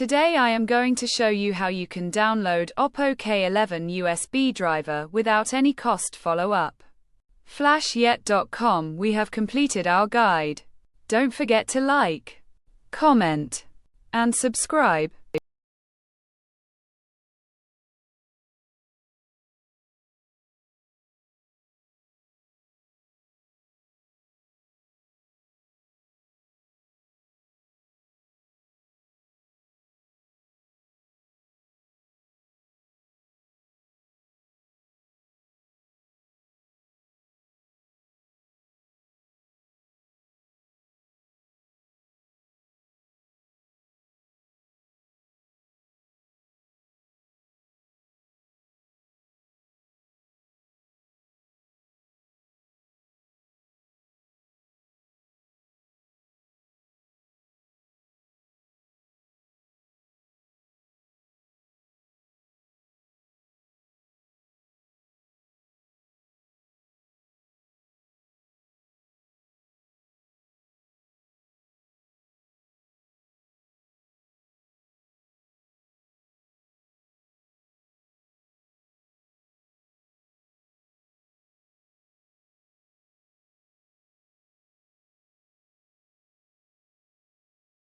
Today I am going to show you how you can download Oppo K11 USB driver without any cost. Follow up. Flashyet.com. We have completed our guide. Don't forget to like, comment, and subscribe.